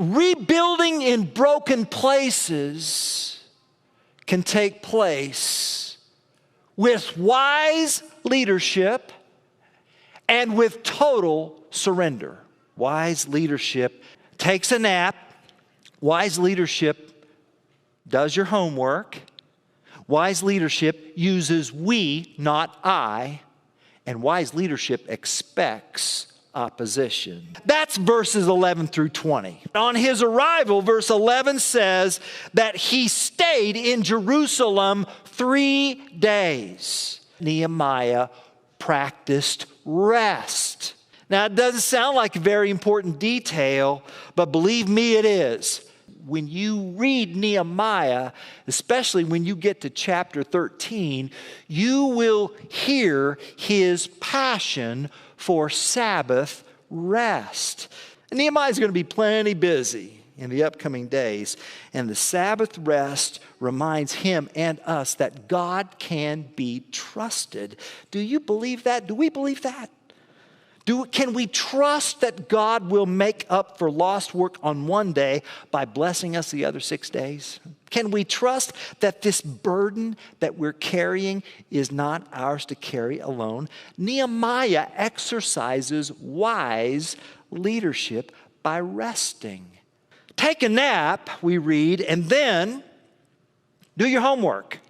rebuilding in broken places can take place with wise leadership and with total surrender. Wise leadership takes a nap. Wise leadership does your homework. Wise leadership uses we, not I. And wise leadership expects opposition. That's verses 11 through 20. On his arrival, verse 11 says that he stayed in Jerusalem 3 days. Nehemiah practiced rest. Now, it doesn't sound like a very important detail, but believe me, it is. When you read Nehemiah, especially when you get to chapter 13, you will hear his passion for Sabbath rest. And Nehemiah is going to be plenty busy in the upcoming days. And the Sabbath rest reminds him and us that God can be trusted. Do you believe that? Do we believe that? Can we trust that God will make up for lost work on one day by blessing us the other 6 days? Can we trust that this burden that we're carrying is not ours to carry alone? Nehemiah exercises wise leadership by resting. Take a nap, we read, and then do your homework.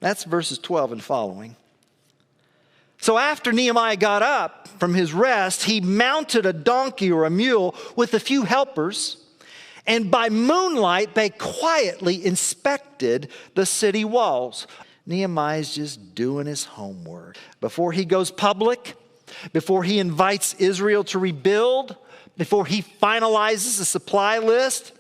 That's verses 12 and following. So after Nehemiah got up from his rest, he mounted a donkey or a mule with a few helpers, and by moonlight they quietly inspected the city walls. Nehemiah's just doing his homework. Before he goes public, before he invites Israel to rebuild, before he finalizes the supply list,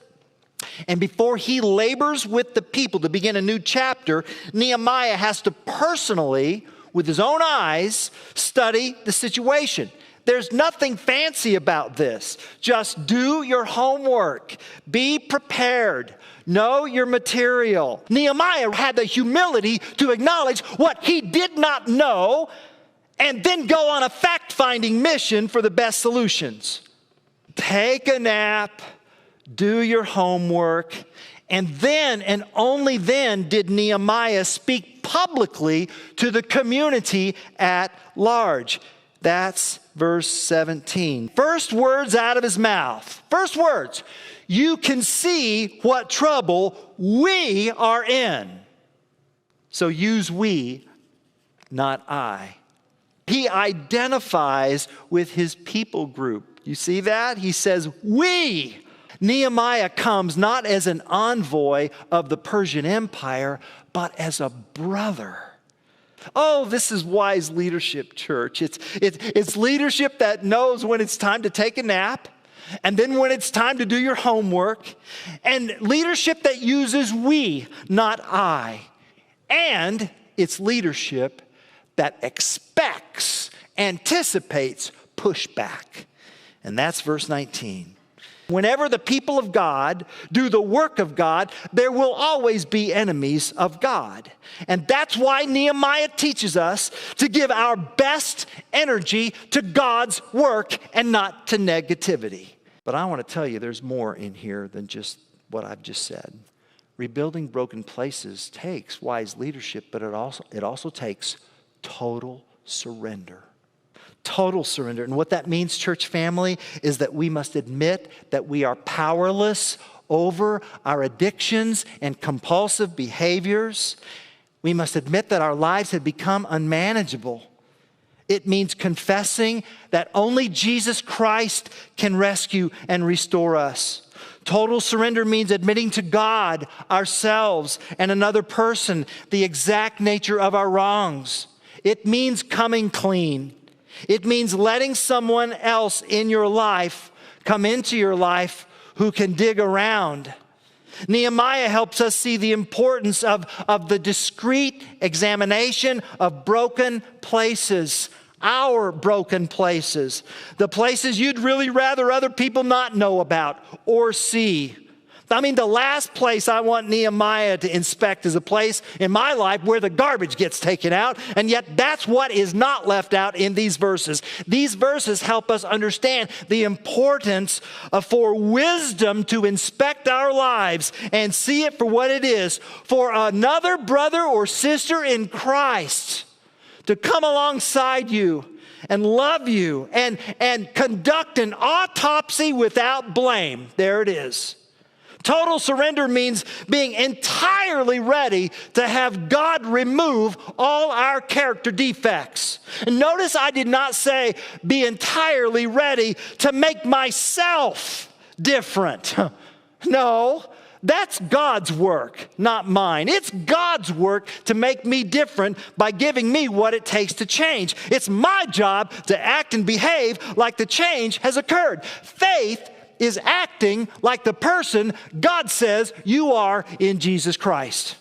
and before he labors with the people to begin a new chapter, Nehemiah has to personally, with his own eyes, study the situation. There's nothing fancy about this. Just do your homework. Be prepared. Know your material. Nehemiah had the humility to acknowledge what he did not know and then go on a fact-finding mission for the best solutions. Take a nap. Do your homework. And then, and only then, did Nehemiah speak publicly to the community at large. That's verse 17. First words out of his mouth. First words. You can see what trouble we are in. So use we, not I. He identifies with his people group. You see that? He says, we. Nehemiah comes not as an envoy of the Persian Empire, but as a brother. Oh, this is wise leadership, church. It's leadership that knows when it's time to take a nap, and then when it's time to do your homework, and leadership that uses we, not I. And it's leadership that expects, anticipates pushback. And that's verse 19. Whenever the people of God do the work of God, there will always be enemies of God. And that's why Nehemiah teaches us to give our best energy to God's work and not to negativity. But I want to tell you there's more in here than just what I've just said. Rebuilding broken places takes wise leadership, but it also takes total surrender. Total surrender. And what that means, church family, is that we must admit that we are powerless over our addictions and compulsive behaviors. We must admit that our lives have become unmanageable. It means confessing that only Jesus Christ can rescue and restore us. Total surrender means admitting to God, ourselves, and another person the exact nature of our wrongs. It means coming clean. It means letting someone else in your life come into your life who can dig around. Nehemiah helps us see the importance of the discreet examination of broken places, our broken places, the places you'd really rather other people not know about or see, I mean, the last place I want Nehemiah to inspect is a place in my life where the garbage gets taken out, and yet that's what is not left out in these verses. These verses help us understand the importance for wisdom to inspect our lives and see it for what it is. For another brother or sister in Christ to come alongside you and love you and conduct an autopsy without blame. There it is. Total surrender means being entirely ready to have God remove all our character defects. And notice I did not say be entirely ready to make myself different. No, that's God's work, not mine. It's God's work to make me different by giving me what it takes to change. It's my job to act and behave like the change has occurred. Faith is acting like the person God says you are in Jesus Christ.